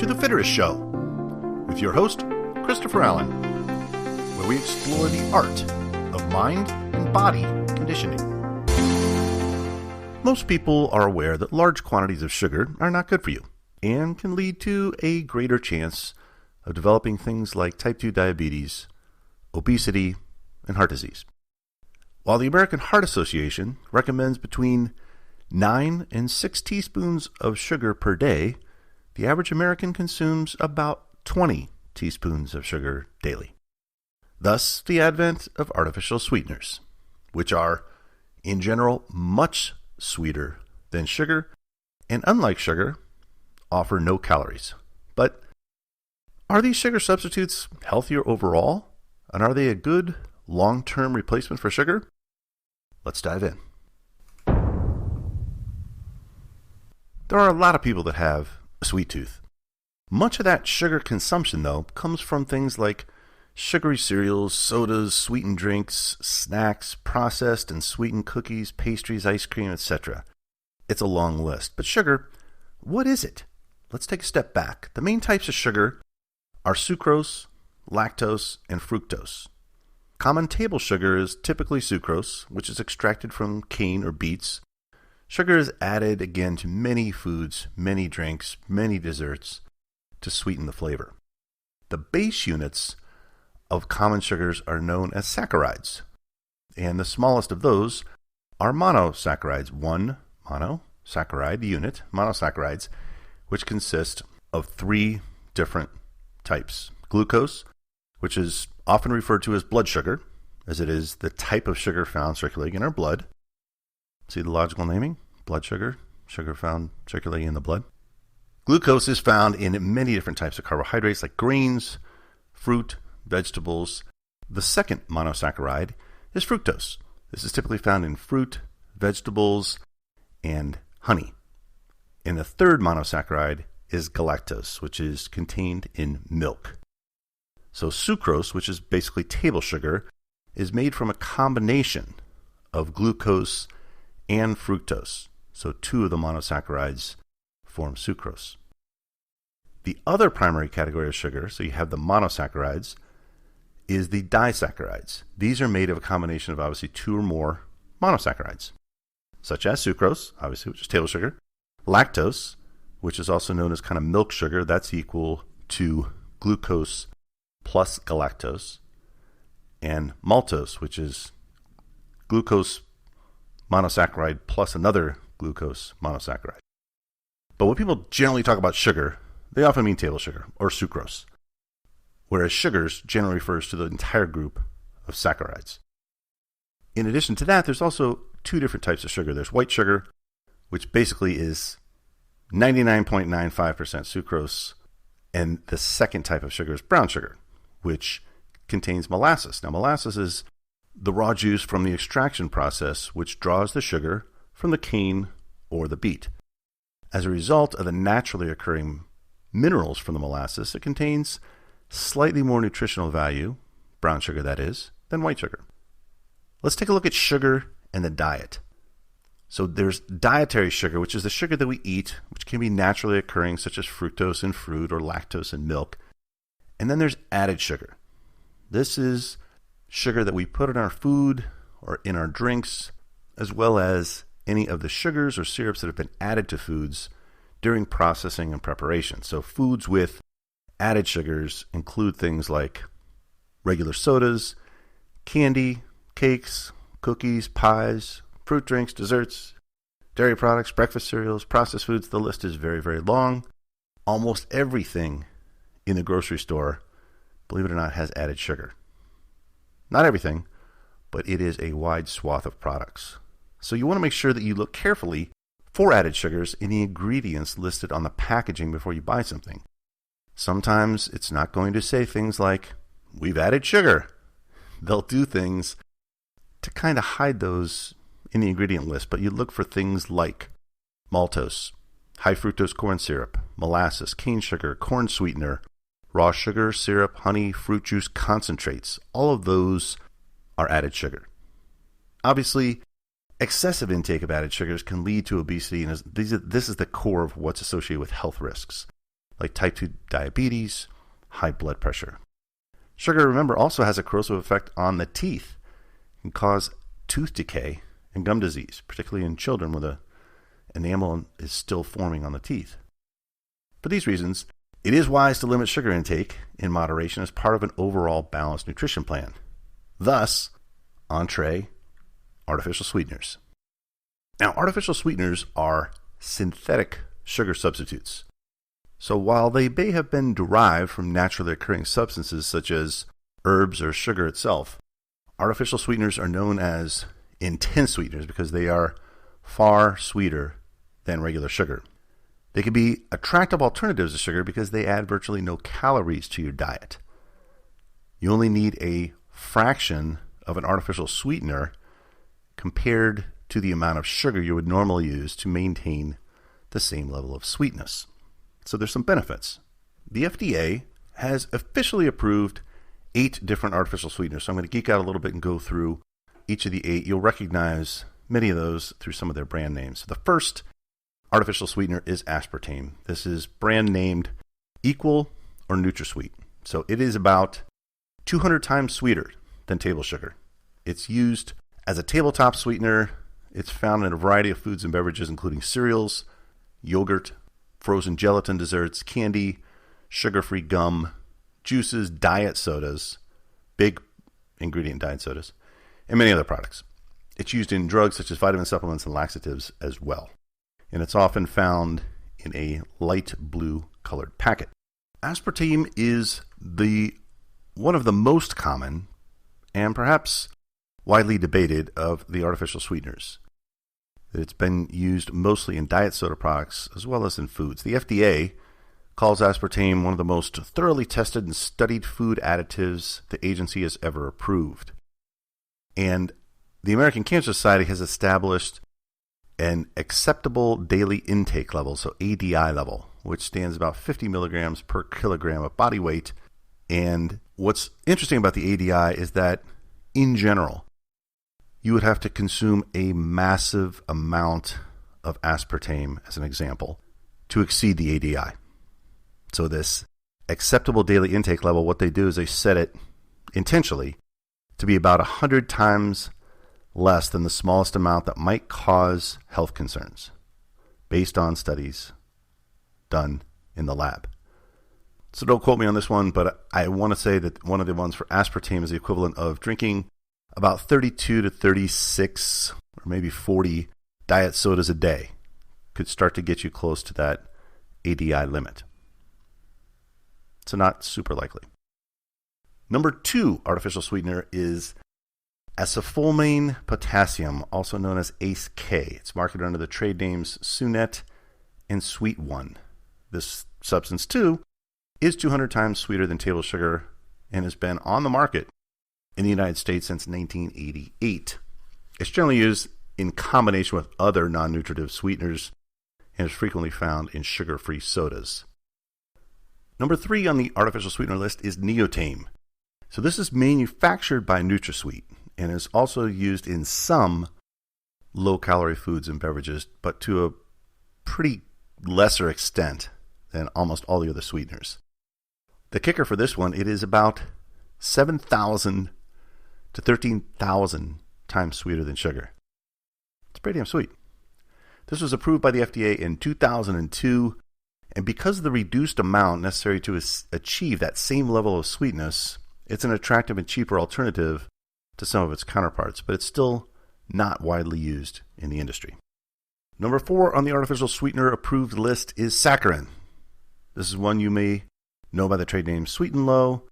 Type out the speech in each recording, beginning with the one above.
The Fitterist Show with your host, Christopher Allen, where we explore the art of mind and body conditioning. Most people are aware that large quantities of sugar are not good for you and can lead to a greater chance of developing things like type 2 diabetes, obesity, and heart disease. While the American Heart Association recommends between 9 and 6 teaspoons of sugar per day, the average American consumes about 20 teaspoons of sugar daily. Thus, the advent of artificial sweeteners, which are, in general, much sweeter than sugar, and unlike sugar, offer no calories. But are these sugar substitutes healthier overall? And are they a good long-term replacement for sugar? Let's dive in. There are a lot of people that have a sweet tooth. Much of that sugar consumption, though, comes from things like sugary cereals, sodas, sweetened drinks, snacks, processed and sweetened cookies, pastries, ice cream, etc. It's a long list. But sugar, what is it? Let's take a step back. The main types of sugar are sucrose, lactose, and fructose. Common table sugar is typically sucrose, which is extracted from cane or beets. Sugar is added again to many foods, many drinks, many desserts to sweeten the flavor. The base units of common sugars are known as saccharides, and the smallest of those are monosaccharides. One monosaccharide unit, monosaccharides, which consist of 3 different types. Glucose, which is often referred to as blood sugar, as it is the type of sugar found circulating in our blood. See the logical naming? Blood sugar, sugar found circulating in the blood. Glucose is found in many different types of carbohydrates like grains, fruit, vegetables. The second monosaccharide is fructose. This is typically found in fruit, vegetables, and honey. And the third monosaccharide is galactose, which is contained in milk. So sucrose, which is basically table sugar, is made from a combination of glucose and fructose. So 2 of the monosaccharides form sucrose. The other primary category of sugar, so you have the monosaccharides, is the disaccharides. These are made of a combination of obviously 2 or more monosaccharides, such as sucrose, obviously, which is table sugar, lactose, which is also known as kind of milk sugar, that's equal to glucose plus galactose, and maltose, which is glucose monosaccharide plus another glucose monosaccharide. But when people generally talk about sugar, they often mean table sugar or sucrose, whereas sugars generally refers to the entire group of saccharides. In addition to that, there's also 2 different types of sugar. There's white sugar, which basically is 99.95% sucrose, and the second type of sugar is brown sugar, which contains molasses. Now, molasses is the raw juice from the extraction process, which draws the sugar from the cane or the beet. As a result of the naturally occurring minerals from the molasses, it contains slightly more nutritional value, brown sugar that is, than white sugar. Let's take a look at sugar and the diet. So there's dietary sugar, which is the sugar that we eat, which can be naturally occurring, such as fructose in fruit or lactose in milk. And then there's added sugar. This is sugar that we put in our food or in our drinks, as well as any of the sugars or syrups that have been added to foods during processing and preparation. So foods with added sugars include things like regular sodas, candy, cakes, cookies, pies, fruit drinks, desserts, dairy products, breakfast cereals, processed foods. The list is very, very long. Almost everything in the grocery store, believe it or not, has added sugar. Not everything, but it is a wide swath of products. So you want to make sure that you look carefully for added sugars in the ingredients listed on the packaging before you buy something. Sometimes it's not going to say things like, "We've added sugar." They'll do things to kind of hide those in the ingredient list, but you look for things like maltose, high fructose corn syrup, molasses, cane sugar, corn sweetener, raw sugar, syrup, honey, fruit juice, concentrates. All of those are added sugar. Obviously, excessive intake of added sugars can lead to obesity, and this is the core of what's associated with health risks. like type 2 diabetes, high blood pressure. Sugar, remember, also has a corrosive effect on the teeth. It can cause tooth decay and gum disease, particularly in children where the enamel is still forming on the teeth. For these reasons, it is wise to limit sugar intake in moderation as part of an overall balanced nutrition plan. Thus, entree, artificial sweeteners. Now, artificial sweeteners are synthetic sugar substitutes. So while they may have been derived from naturally occurring substances such as herbs or sugar itself, artificial sweeteners are known as intense sweeteners because they are far sweeter than regular sugar. They can be attractive alternatives to sugar because they add virtually no calories to your diet. You only need a fraction of an artificial sweetener compared to the amount of sugar you would normally use to maintain the same level of sweetness. So there's some benefits. The FDA has officially approved 8 different artificial sweeteners. So I'm going to geek out a little bit and go through each of the 8. You'll recognize many of those through some of their brand names. So the first artificial sweetener is aspartame. This is brand named Equal or NutraSweet. So it is about 200 times sweeter than table sugar. It's used as a tabletop sweetener. It's found in a variety of foods and beverages, including cereals, yogurt, frozen gelatin desserts, candy, sugar-free gum, juices, diet sodas, big ingredient diet sodas, and many other products. It's used in drugs such as vitamin supplements and laxatives as well. And it's often found in a light blue colored packet. Aspartame is one of the most common and perhaps widely debated of the artificial sweeteners. It's been used mostly in diet soda products as well as in foods. The FDA calls aspartame one of the most thoroughly tested and studied food additives the agency has ever approved. And the American Cancer Society has established an acceptable daily intake level, so ADI level, which stands about 50 milligrams per kilogram of body weight. And what's interesting about the ADI is that, in general, you would have to consume a massive amount of aspartame, as an example, to exceed the ADI. So this acceptable daily intake level, what they do is they set it intentionally to be about 100 times less than the smallest amount that might cause health concerns, based on studies done in the lab. So don't quote me on this one, but I want to say that one of the ones for aspartame is the equivalent of drinking about 32 to 36 or maybe 40 diet sodas a day. Could start to get you close to that ADI limit. So not super likely. Number 2 artificial sweetener is acetylphomane potassium, also known as ACE-K. It's marketed under the trade names Sunet and Sweet One. This substance, too, is 200 times sweeter than table sugar and has been on the market in the United States since 1988. It's generally used in combination with other non-nutritive sweeteners and is frequently found in sugar-free sodas. Number 3 on the artificial sweetener list is neotame. So this is manufactured by NutraSweet and is also used in some low-calorie foods and beverages, but to a pretty lesser extent than almost all the other sweeteners. The kicker for this one, it is about 7,000 to 13,000 times sweeter than sugar. It's pretty damn sweet. This was approved by the FDA in 2002, and because of the reduced amount necessary to achieve that same level of sweetness, it's an attractive and cheaper alternative to some of its counterparts, but it's still not widely used in the industry. Number 4 on the artificial sweetener approved list is saccharin. This is one you may know by the trade names Sweet and Low,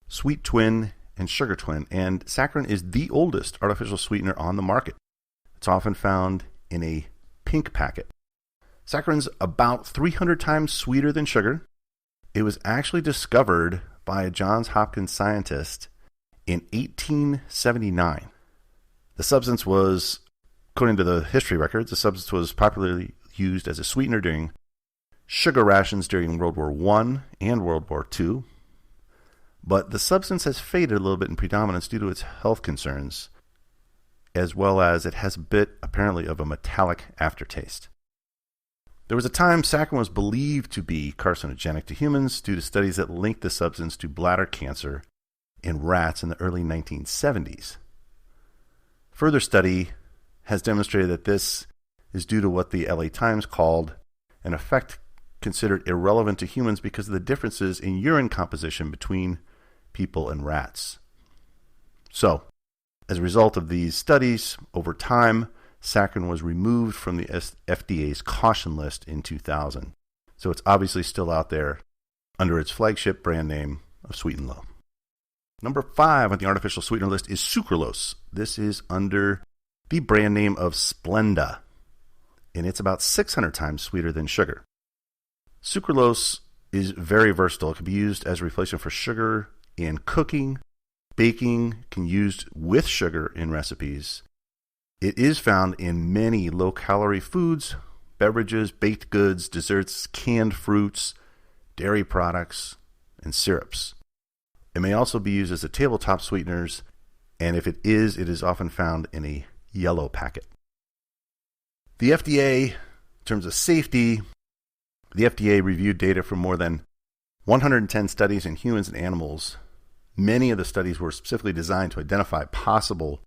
Sweet Twin, and Sugar Twin, and saccharin is the oldest artificial sweetener on the market. It's often found in a pink packet. Saccharin's about 300 times sweeter than sugar. It was actually discovered by a Johns Hopkins scientist in 1879. The substance was, according to the history records, the substance was popularly used as a sweetener during sugar rations during World War I and World War II. But the substance has faded a little bit in predominance due to its health concerns, as well as it has a bit, apparently, of a metallic aftertaste. There was a time saccharin was believed to be carcinogenic to humans due to studies that linked the substance to bladder cancer in rats in the early 1970s. Further study has demonstrated that this is due to what the LA Times called an effect considered irrelevant to humans because of the differences in urine composition between people and rats. So, as a result of these studies, over time, saccharin was removed from the FDA's caution list in 2000. So it's obviously still out there under its flagship brand name of Sweet and Low. Number 5 on the artificial sweetener list is sucralose. This is under the brand name of Splenda, and it's about 600 times sweeter than sugar. Sucralose is very versatile. It can be used as a replacement for sugar in cooking, baking, can be used with sugar in recipes. It is found in many low-calorie foods, beverages, baked goods, desserts, canned fruits, dairy products, and syrups. It may also be used as a tabletop sweeteners, and if it is often found in a yellow packet. The FDA, in terms of safety, the FDA reviewed data from more than 110 studies in humans and animals. Many of the studies were specifically designed to identify possible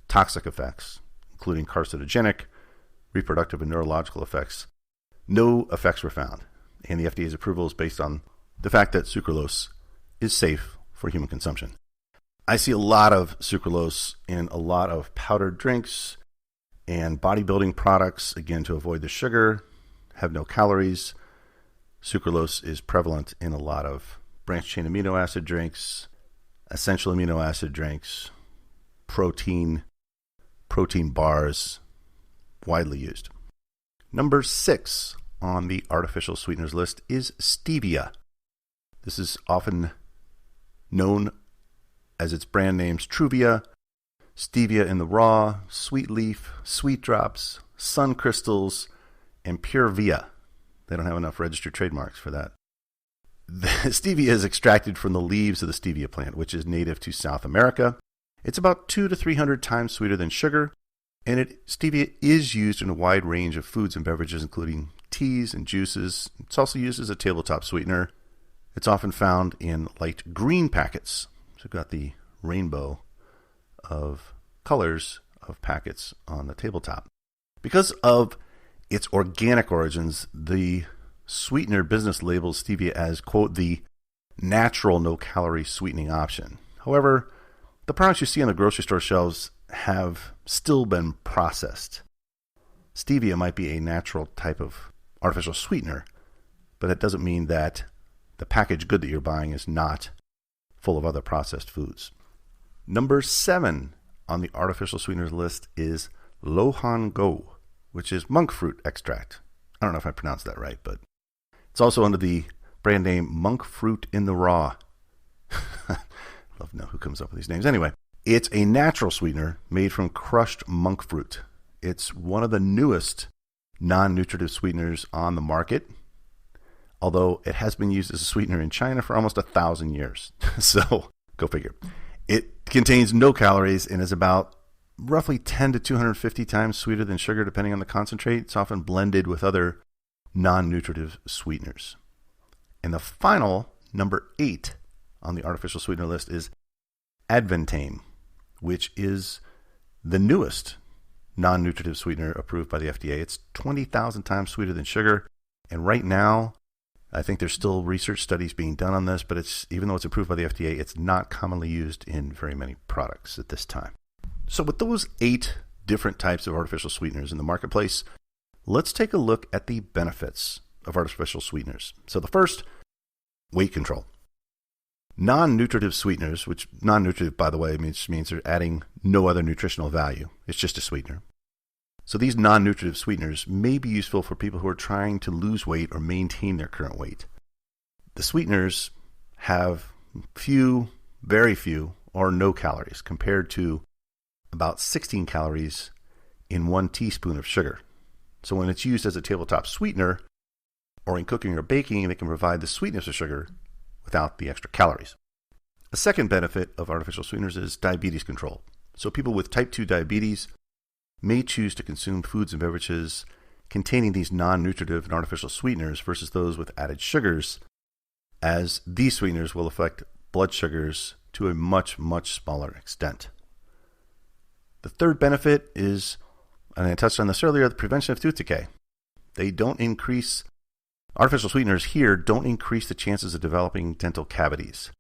toxic effects, including carcinogenic, reproductive, and neurological effects. No effects were found, and the FDA's approval is based on the fact that sucralose is safe for human consumption. I see a lot of sucralose in a lot of powdered drinks and bodybuilding products, again, to avoid the sugar, have no calories. Sucralose is prevalent in a lot of branched-chain amino acid drinks, essential amino acid drinks, protein bars, widely used. Number 6 on the artificial sweeteners list is stevia. This is often known as its brand names Truvia, stevia in the raw, sweet leaf, sweet drops, sun crystals, and pure via. They don't have enough registered trademarks for that. The stevia is extracted from the leaves of the stevia plant, which is native to South America. It's about 200 to 300 times sweeter than sugar, and stevia is used in a wide range of foods and beverages, including teas and juices. It's also used as a tabletop sweetener. It's often found in light green packets. So we've got the rainbow of colors of packets on the tabletop. Because of its organic origins, the sweetener business labels stevia as, quote, the natural no-calorie sweetening option. However, the products you see on the grocery store shelves have still been processed. Stevia might be a natural type of artificial sweetener, but that doesn't mean that the packaged good that you're buying is not full of other processed foods. Number 7 on the artificial sweeteners list is Lohan Go, which is monk fruit extract. I don't know if I pronounced that right, but it's also under the brand name Monk Fruit in the Raw. Love to know who comes up with these names. Anyway, it's a natural sweetener made from crushed monk fruit. It's one of the newest non-nutritive sweeteners on the market, although it has been used as a sweetener in China for almost 1,000 years. So, go figure. It contains no calories and is about roughly 10 to 250 times sweeter than sugar, depending on the concentrate. It's often blended with other non-nutritive sweeteners. And the final, number 8 on the artificial sweetener list is aspartame, which is the newest non-nutritive sweetener approved by the FDA. It's 20,000 times sweeter than sugar. And right now, I think there's still research studies being done on this, but even though it's approved by the FDA, it's not commonly used in very many products at this time. So with those 8 different types of artificial sweeteners in the marketplace, let's take a look at the benefits of artificial sweeteners. So the first, weight control. Non-nutritive sweeteners, which non-nutritive, by the way, means they're adding no other nutritional value. It's just a sweetener. So these non-nutritive sweeteners may be useful for people who are trying to lose weight or maintain their current weight. The sweeteners have very few, or no calories, compared to about 16 calories in 1 teaspoon of sugar. So when it's used as a tabletop sweetener, or in cooking or baking, they can provide the sweetness of sugar without the extra calories. A second benefit of artificial sweeteners is diabetes control. So people with type 2 diabetes may choose to consume foods and beverages containing these non-nutritive and artificial sweeteners versus those with added sugars, as these sweeteners will affect blood sugars to a much, much smaller extent. The third benefit is, and I touched on this earlier, the prevention of tooth decay. Artificial sweeteners here don't increase the chances of developing dental cavities.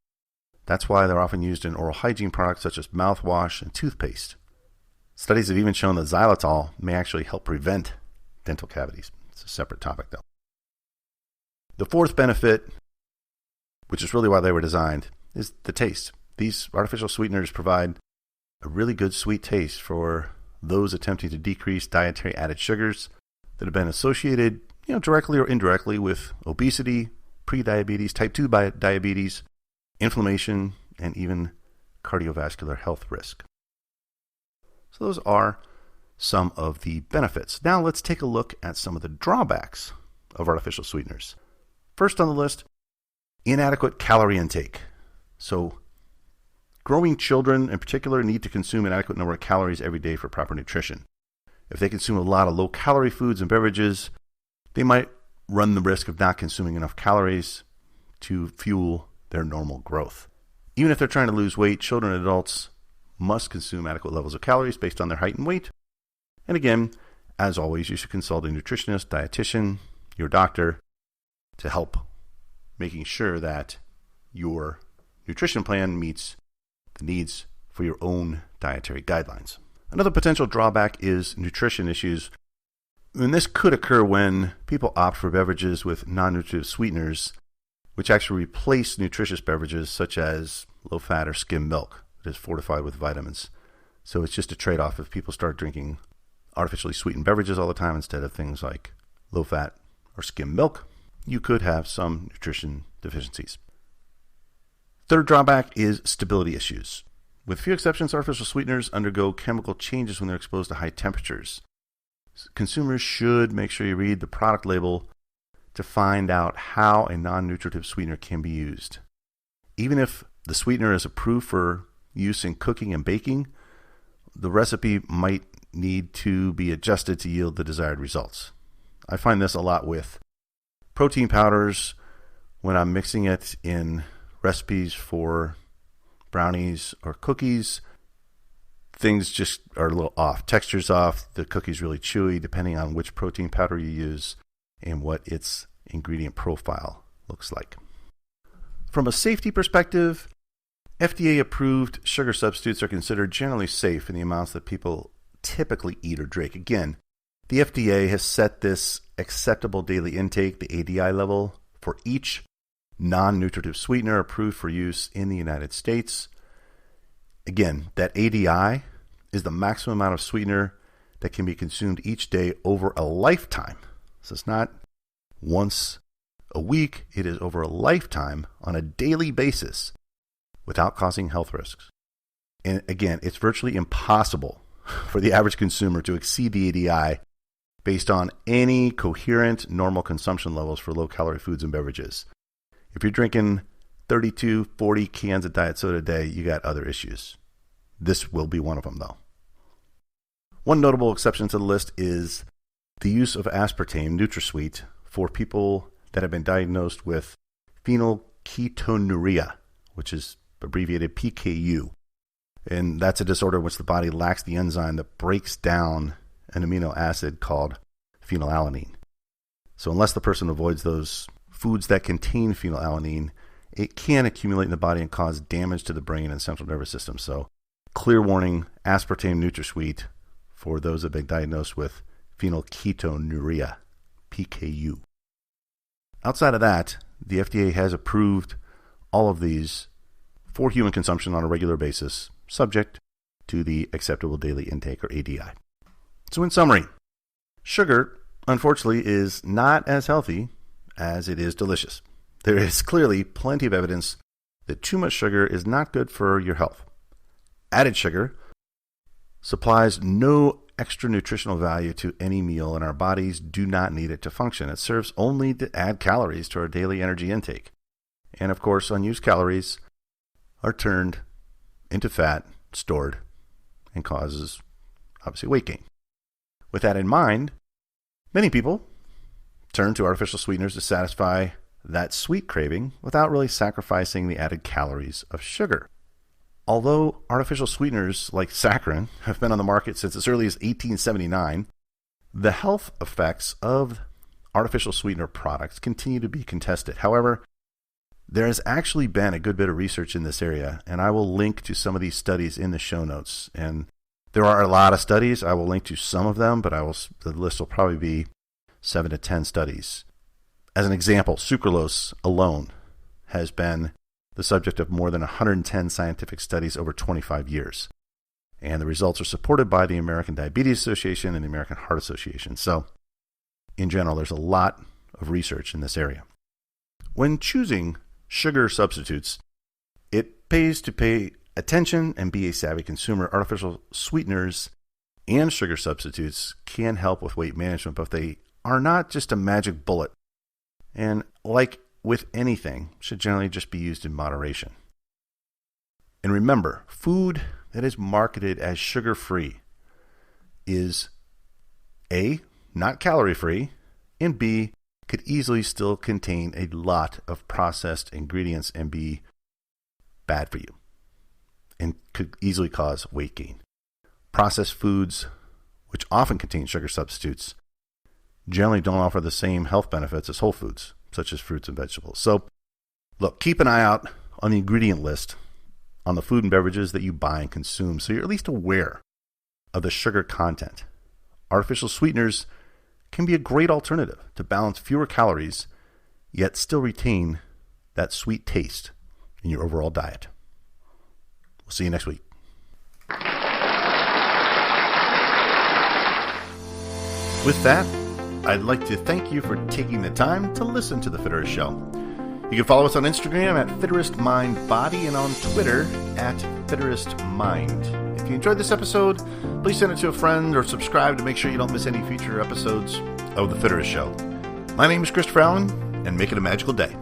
That's why they're often used in oral hygiene products such as mouthwash and toothpaste. Studies have even shown that xylitol may actually help prevent dental cavities. It's a separate topic though. The fourth benefit, which is really why they were designed, is the taste. These artificial sweeteners provide a really good sweet taste for those attempting to decrease dietary added sugars that have been associated, directly or indirectly with obesity, prediabetes, type 2 diabetes, inflammation, and even cardiovascular health risk. So those are some of the benefits. Now let's take a look at some of the drawbacks of artificial sweeteners. First on the list, inadequate calorie intake. So growing children in particular need to consume an adequate number of calories every day for proper nutrition. If they consume a lot of low-calorie foods and beverages, they might run the risk of not consuming enough calories to fuel their normal growth. Even if they're trying to lose weight, children and adults must consume adequate levels of calories based on their height and weight. And again, as always, you should consult a nutritionist, dietitian, your doctor to help making sure that your nutrition plan meets the needs for your own dietary guidelines. Another potential drawback is nutrition issues. And this could occur when people opt for beverages with non-nutritive sweeteners, which actually replace nutritious beverages such as low-fat or skim milk that is fortified with vitamins. So it's just a trade-off if people start drinking artificially sweetened beverages all the time instead of things like low-fat or skim milk, you could have some nutrition deficiencies. Third drawback is stability issues. With few exceptions, artificial sweeteners undergo chemical changes when they're exposed to high temperatures. Consumers should make sure you read the product label to find out how a non-nutritive sweetener can be used. Even if the sweetener is approved for use in cooking and baking, the recipe might need to be adjusted to yield the desired results. I find this a lot with protein powders when I'm mixing it in recipes for brownies or cookies. Things just are a little off. Texture's off. The cookie's really chewy depending on which protein powder you use and what its ingredient profile looks like. From a safety perspective, FDA-approved sugar substitutes are considered generally safe in the amounts that people typically eat or drink. Again, the FDA has set this acceptable daily intake, the ADI level, for each non-nutritive sweetener approved for use in the United States. Again, that ADI is the maximum amount of sweetener that can be consumed each day over a lifetime. So it's not once a week, it is over a lifetime on a daily basis without causing health risks. And again, it's virtually impossible for the average consumer to exceed the ADI based on any coherent normal consumption levels for low-calorie foods and beverages. If you're drinking 32, 40 cans of diet soda a day, you got other issues. This will be one of them, though. One notable exception to the list is the use of aspartame, NutraSweet, for people that have been diagnosed with phenylketonuria, which is abbreviated PKU. And that's a disorder in which the body lacks the enzyme that breaks down an amino acid called phenylalanine. So unless the person avoids those foods that contain phenylalanine, it can accumulate in the body and cause damage to the brain and central nervous system. So clear warning, aspartame NutraSweet for those that have been diagnosed with phenylketonuria, PKU. Outside of that, the FDA has approved all of these for human consumption on a regular basis, subject to the acceptable daily intake, or ADI. So in summary, sugar, unfortunately, is not as healthy as it is delicious. There is clearly plenty of evidence that too much sugar is not good for your health. Added sugar supplies no extra nutritional value to any meal, and our bodies do not need it to function. It serves only to add calories to our daily energy intake. And of course, unused calories are turned into fat, stored, and causes, obviously, weight gain. With that in mind, Many people turn to artificial sweeteners to satisfy that sweet craving without really sacrificing the added calories of sugar. Although artificial sweeteners like saccharin have been on the market since as early as 1879, the health effects of artificial sweetener products continue to be contested. However, there has actually been a good bit of research in this area, and I will link to some of these studies in the show notes. And there are a lot of studies. I will link to some of them, but the list will probably be 7 to 10 studies. As an example, sucralose alone has been the subject of more than 110 scientific studies over 25 years. And the results are supported by the American Diabetes Association and the American Heart Association. So, in general, there's a lot of research in this area. When choosing sugar substitutes, it pays to pay attention and be a savvy consumer. Artificial sweeteners and sugar substitutes can help with weight management, but they are not just a magic bullet. And like with anything, should generally just be used in moderation. And remember, food that is marketed as sugar-free is A, not calorie-free, and B, could easily still contain a lot of processed ingredients and be bad for you and could easily cause weight gain. Processed foods, which often contain sugar substitutes, generally don't offer the same health benefits as whole foods, such as fruits and vegetables. So, look, keep an eye out on the ingredient list on the food and beverages that you buy and consume so you're at least aware of the sugar content. Artificial sweeteners can be a great alternative to balance fewer calories, yet still retain that sweet taste in your overall diet. We'll see you next week. With that, I'd like to thank you for taking the time to listen to The Fitterist Show. You can follow us on Instagram at FitteristMindBody and on Twitter at FitteristMind. If you enjoyed this episode, please send it to a friend or subscribe to make sure you don't miss any future episodes of The Fitterist Show. My name is Christopher Allen, and make it a magical day.